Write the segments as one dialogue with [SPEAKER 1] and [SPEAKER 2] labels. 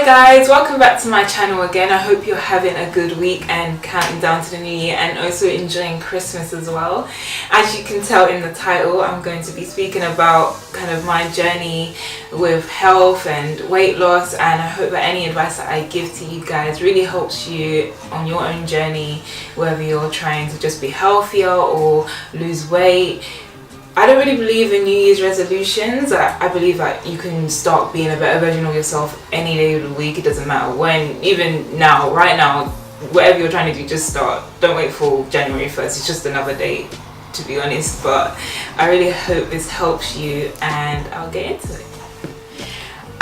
[SPEAKER 1] Hi guys, welcome back to my channel again. I hope you're having a good week and counting down to the new year and also enjoying Christmas as well. As you can tell in the title, I'm going to be speaking about kind of my journey with health and weight loss, and I hope that any advice that I give to you guys really helps you on your own journey, whether you're trying to just be healthier or lose weight. I don't really believe in New Year's resolutions. I believe that you can start being a better version of yourself any day of the week. It doesn't matter when, even now, right now, whatever you're trying to do, just start. Don't wait for January 1st. It's just another day, to be honest. But I really hope this helps you, and I'll get into it.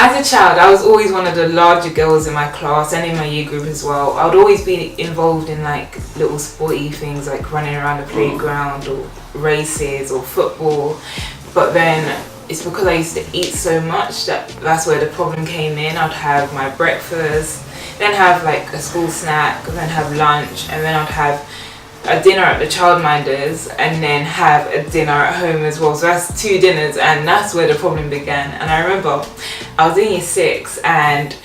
[SPEAKER 1] As a child, I was always one of the larger girls in my class and in my year group as well. I would always be involved in like little sporty things like running around the playground or races or football. But then it's because I used to eat so much that's where the problem came in. I'd have my breakfast, then have like a school snack, then have lunch, and then I'd have a dinner at the childminders and then have a dinner at home as well. So that's 2 dinners, and that's where the problem began. And I remember I was in year 6 and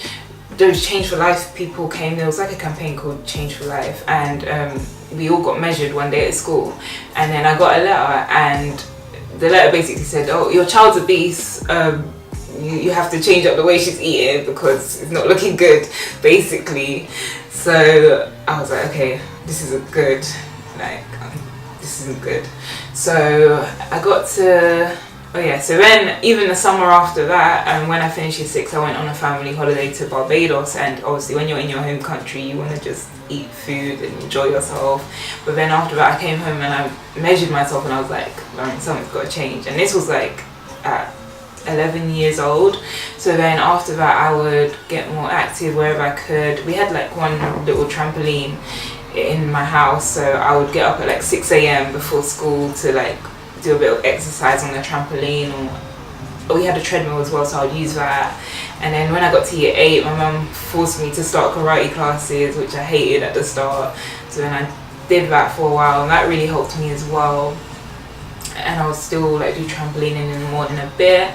[SPEAKER 1] those Change for Life people came. There was like a campaign called Change for Life, and we all got measured one day at school, and then I got a letter, and the letter basically said, oh, your child's obese, you have to change up the way she's eating because it's not looking good, basically. So I was like, okay, this isn't good, this isn't good. So I got to, so then even the summer after that, and when I finished year 6, I went on a family holiday to Barbados. And obviously when you're in your home country, you want to just eat food and enjoy yourself. But then after that, I came home and I measured myself and I was like, something's got to change. And this was like at 11 years old. So then after that, I would get more active wherever I could. We had like one little trampoline in my house, so I would get up at like 6 a.m. before school to like do a bit of exercise on the trampoline, or we had a treadmill as well, so I would use that. And then when I got to year 8, my mum forced me to start karate classes, which I hated at the start. So then I did that for a while, and that really helped me as well. And I would still like do trampolining in the morning a bit.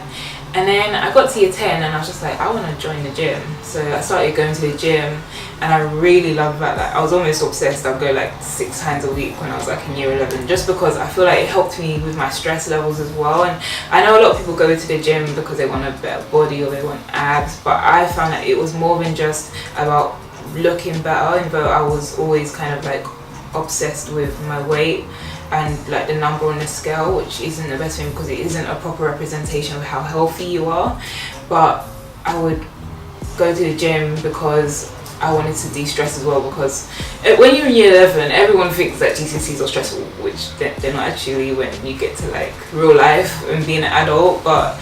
[SPEAKER 1] And then I got to year 10 and I was just like, I want to join the gym. So I started going to the gym, and I really loved that. Like, I was almost obsessed. I'd go like 6 times a week when I was like in year 11, just because I feel like it helped me with my stress levels as well. And I know a lot of people go to the gym because they want a better body or they want abs, but I found that it was more than just about looking better, even though I was always kind of like obsessed with my weight and like the number on the scale, which isn't the best thing because it isn't a proper representation of how healthy you are. But I would go to the gym because I wanted to de-stress as well, because when you're in year 11, everyone thinks that GCSEs are stressful, which they're not actually when you get to like real life and being an adult. But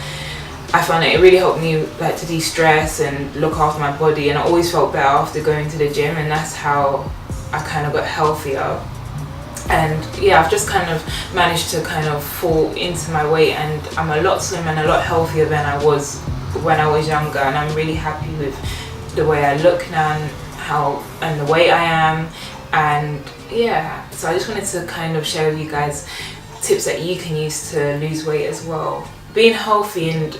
[SPEAKER 1] I found that it really helped me like to de-stress and look after my body, and I always felt better after going to the gym, and that's how I kind of got healthier. And yeah, I've just kind of managed to kind of fall into my weight, and I'm a lot slimmer and a lot healthier than I was when I was younger, and I'm really happy with the way I look now and the weight I am. And yeah, so I just wanted to kind of share with you guys tips that you can use to lose weight as well. Being healthy, and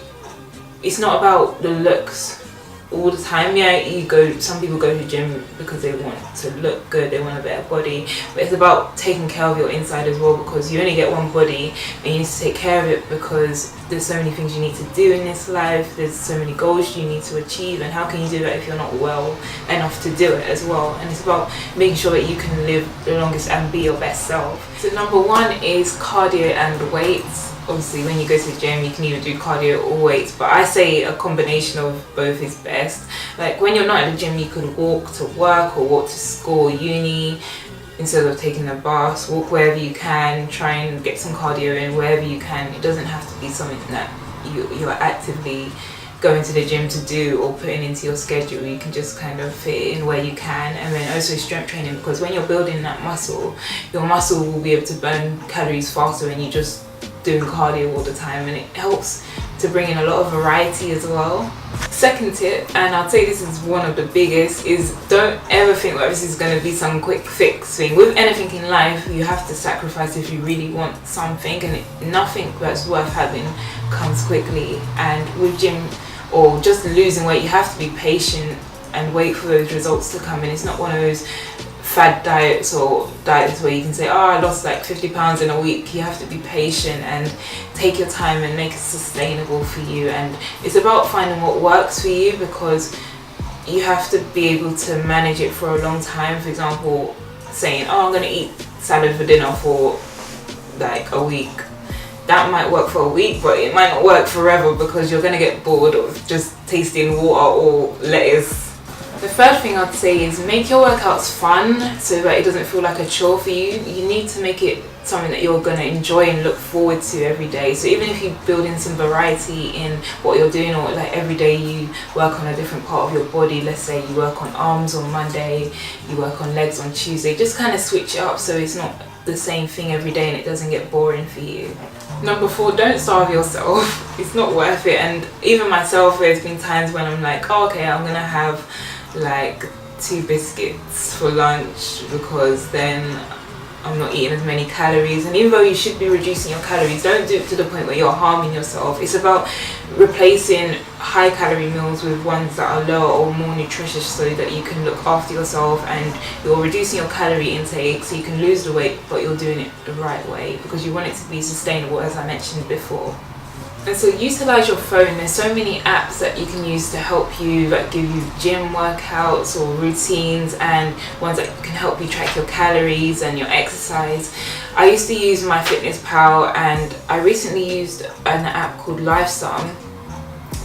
[SPEAKER 1] it's not about the looks all the time. Yeah, some people go to the gym because they want to look good, they want a better body, but it's about taking care of your inside as well, because you only get one body and you need to take care of it, because there's so many things you need to do in this life, there's so many goals you need to achieve, and how can you do that if you're not well enough to do it as well? And it's about making sure that you can live the longest and be your best self. So number 1 is cardio and weights. Obviously when you go to the gym, you can either do cardio or weights, but I say a combination of both is best. Like when you're not at the gym, you could walk to work or walk to school or uni instead of taking the bus. Walk wherever you can, try and get some cardio in wherever you can. It doesn't have to be something that you're actively going to the gym to do or putting into your schedule. You can just kind of fit it in where you can. And then also strength training, because when you're building that muscle, your muscle will be able to burn calories faster when you just doing cardio all the time, and it helps to bring in a lot of variety as well. Second tip, and I'll say this is one of the biggest, is don't ever think that this is going to be some quick fix thing. With anything in life, you have to sacrifice if you really want something, and nothing that's worth having comes quickly. And with gym or just losing weight, you have to be patient and wait for those results to come in. It's not one of those fad diets or diets where you can say, oh, I lost like 50 pounds in a week. You have to be patient and take your time and make it sustainable for you. And it's about finding what works for you, because you have to be able to manage it for a long time. For example, saying, oh, I'm going to eat salad for dinner for like a week. That might work for a week, but it might not work forever, because you're going to get bored of just tasting water or lettuce. The third thing I'd say is make your workouts fun, so that it doesn't feel like a chore for you. You need to make it something that you're going to enjoy and look forward to every day. So even if you build in some variety in what you're doing, or like every day you work on a different part of your body, let's say you work on arms on Monday, you work on legs on Tuesday, just kind of switch it up so it's not the same thing every day and it doesn't get boring for you. Number 4, don't starve yourself. It's not worth it. And even myself, there's been times when I'm like, oh, okay, I'm gonna have like 2 biscuits for lunch, because then I'm not eating as many calories. And even though you should be reducing your calories, don't do it to the point where you're harming yourself. It's about replacing high calorie meals with ones that are lower or more nutritious, so that you can look after yourself and you're reducing your calorie intake so you can lose the weight, but you're doing it the right way, because you want it to be sustainable, as I mentioned before. And so utilize your phone. There's so many apps that you can use to help you, that give you gym workouts or routines, and ones that can help you track your calories and your exercise. I used to use MyFitnessPal, and I recently used an app called Lifesum,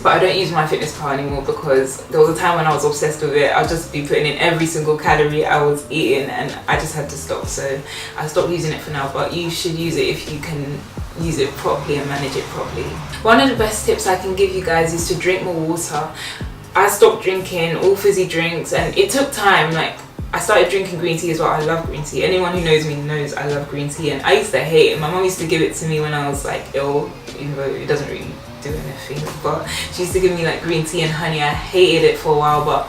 [SPEAKER 1] but I don't use MyFitnessPal anymore, because there was a time when I was obsessed with it. I'd just be putting in every single calorie I was eating, and I just had to stop. So I stopped using it for now, but you should use it if you can use it properly and manage it properly. One of the best tips I can give you guys is to drink more water. I stopped drinking all fizzy drinks, and it took time. Like, I started drinking green tea as well. I love green tea. Anyone who knows me knows I love green tea, and I used to hate it. My mum used to give it to me when I was like ill, even though it doesn't really do anything, but she used to give me like green tea and honey. I hated it for a while, but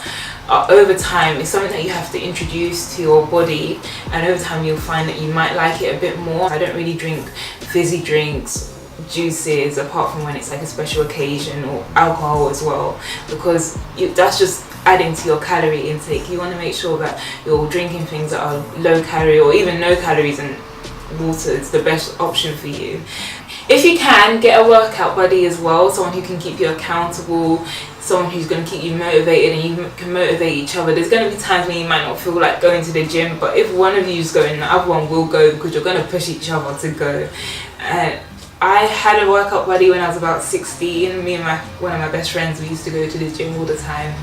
[SPEAKER 1] over time it's something that you have to introduce to your body, and over time you'll find that you might like it a bit more. I don't really drink fizzy drinks, juices, apart from when it's like a special occasion, or alcohol as well, because that's just adding to your calorie intake. You want to make sure that you're drinking things that are low calorie or even no calories, and water is the best option for you. If you can, get a workout buddy as well, someone who can keep you accountable, someone who's going to keep you motivated, and you can motivate each other. There's going to be times when you might not feel like going to the gym, but if one of you is going, the other one will go, because you're going to push each other to go. I had a workout buddy when I was about 16. Me and one of my best friends, we used to go to the gym all the time.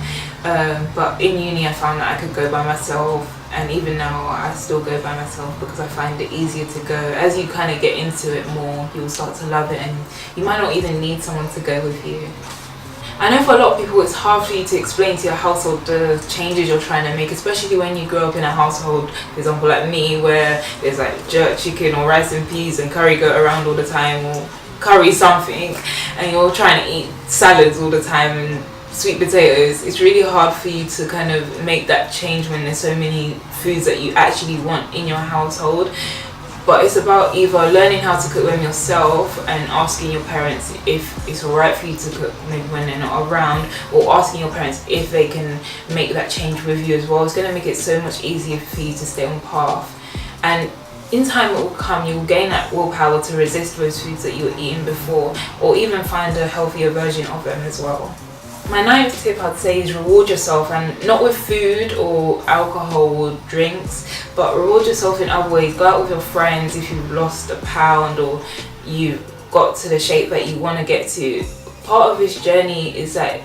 [SPEAKER 1] But in uni I found that I could go by myself, and even now I still go by myself, because I find it easier to go. As you kind of get into it more, you'll start to love it, and you might not even need someone to go with you. I know for a lot of people it's hard for you to explain to your household the changes you're trying to make, especially when you grow up in a household, for example like me, where there's like jerk chicken or rice and peas and curry go around all the time, or curry something, and you're trying to eat salads all the time and sweet potatoes. It's really hard for you to kind of make that change when there's so many foods that you actually want in your household. But it's about either learning how to cook them yourself and asking your parents if it's alright for you to cook maybe when they're not around, or asking your parents if they can make that change with you as well. It's going to make it so much easier for you to stay on path, and in time it will come, you will gain that willpower to resist those foods that you were eating before, or even find a healthier version of them as well. My 9th tip I'd say is reward yourself, and not with food or alcohol or drinks, but reward yourself in other ways. Go out with your friends if you've lost a pound or you've got to the shape that you want to get to. Part of this journey is that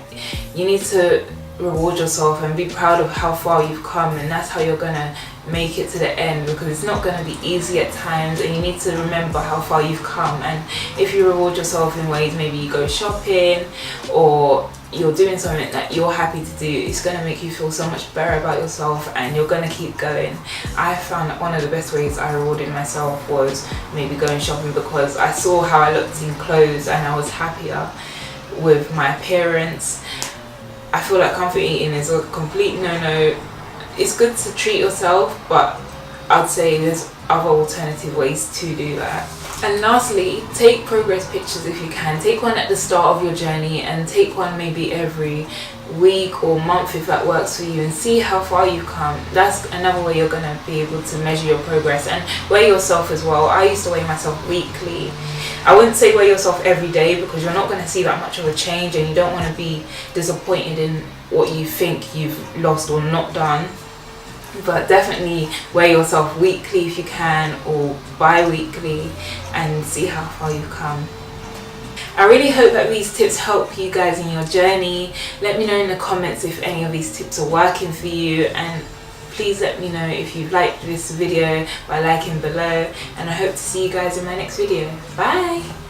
[SPEAKER 1] you need to reward yourself and be proud of how far you've come, and that's how you're going to make it to the end, because it's not going to be easy at times, and you need to remember how far you've come. And if you reward yourself in ways, maybe you go shopping or you're doing something that you're happy to do, it's going to make you feel so much better about yourself, and you're going to keep going. I found that one of the best ways I rewarded myself was maybe going shopping, because I saw how I looked in clothes and I was happier with my appearance. I feel like comfort eating is a complete no-no. It's good to treat yourself, but I'd say there's other alternative ways to do that. And lastly, take progress pictures if you can. Take one at the start of your journey, and take one maybe every week or month if that works for you, and see how far you've come. That's another way you're going to be able to measure your progress, and weigh yourself as well. I used to weigh myself weekly. I wouldn't say weigh yourself every day, because you're not going to see that much of a change, and you don't want to be disappointed in what you think you've lost or not done. But definitely weigh yourself weekly if you can, or bi-weekly, and see how far you've come. I really hope that these tips help you guys in your journey. Let me know in the comments if any of these tips are working for you, and please let me know if you liked this video by liking below, and I hope to see you guys in my next video. Bye!